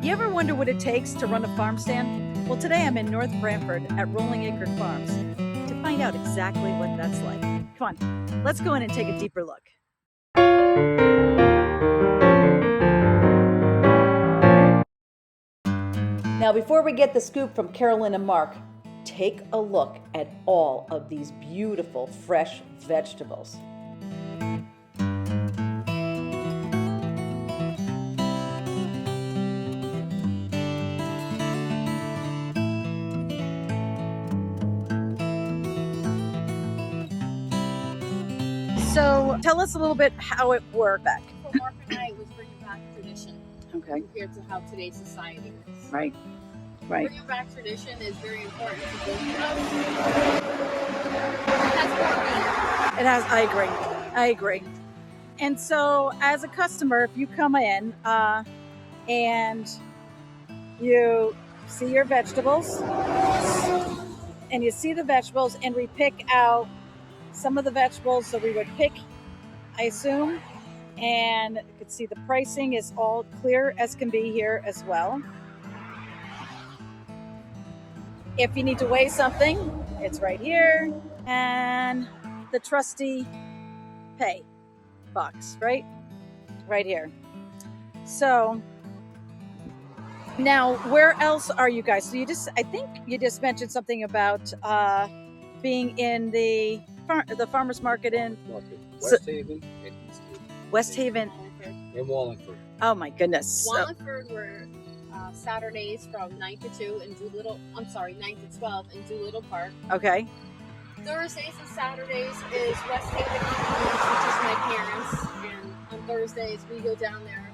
You ever wonder what it takes to run a farm stand? Well, today I'm in North Branford at Rolling Acre Farms to find out exactly what that's like. Come on, let's go in and take a deeper look. Now, before we get the scoop from Carolyn and Mark, take a look at all of these beautiful fresh vegetables. So tell us a little bit how it worked back. For Mark and I, it was bringing back tradition. Okay. Compared to how today's society works. Right. Bringing back tradition is very important to both of us. It has more meaning. It has. I agree. And so, as a customer, if you come in and you see your vegetables, and you see the vegetables, and we pick out some of the vegetables, so we would pick, I assume, and you could see the pricing is all clear as can be here as well. If you need to weigh something, it's right here, and the trusty pay box, right here. So now, where else are you guys? So I think you just mentioned something about being in the farmers market in West Haven and East Haven. West Haven And Wallingford. Oh my goodness. Wallingford were Saturdays from 9 to 2 in 9 to 12 in Doolittle Park. Okay. Thursdays and Saturdays is West Haven, which is my parents. And on Thursdays, we go down there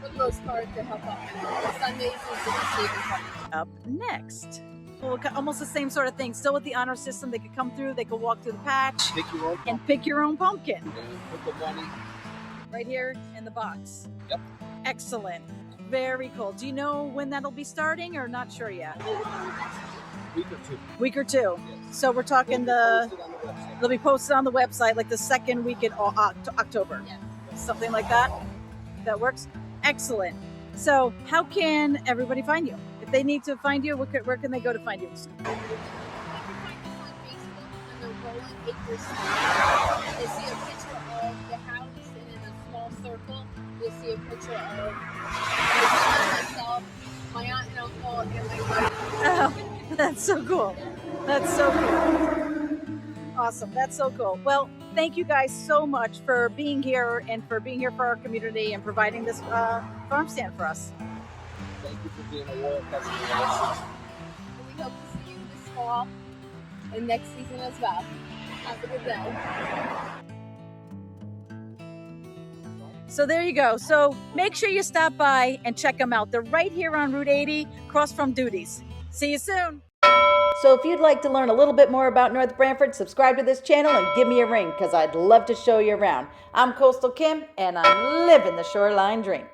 for the most part to help out. And Sundays is the West Haven Park. Up next. Well, almost the same sort of thing. Still with the honor system, they could come through, they could walk through the patch Pick your own and pick your own pumpkin. and put the money. Right here in the box. Yep. Excellent. Very cool. Do you know when that'll be starting or not sure yet? Week or two. Yes. So we're talking they'll be posted on the website like the second week in October. Yeah. Something like that. That works. Excellent. So how can everybody find you? If they need to find you, where can they go to find you? You can find us on Facebook on the Rolling Acres site. You'll see a picture of the house, and in a small circle, you'll see a picture of myself, my aunt and uncle, and my brother. Oh, that's so cool. That's so cool. Awesome. That's so cool. Well, thank you guys so much for being here and for being here for our community and providing this farm stand for us. Thank you for being a loyal customer. And we hope to see you this fall and next season as well. Have a good day. So there you go. So make sure you stop by and check them out. They're right here on Route 80, across from Duties. See you soon. So if you'd like to learn a little bit more about North Branford, subscribe to this channel and give me a ring because I'd love to show you around. I'm Coastal Kim and I'm living the shoreline dream.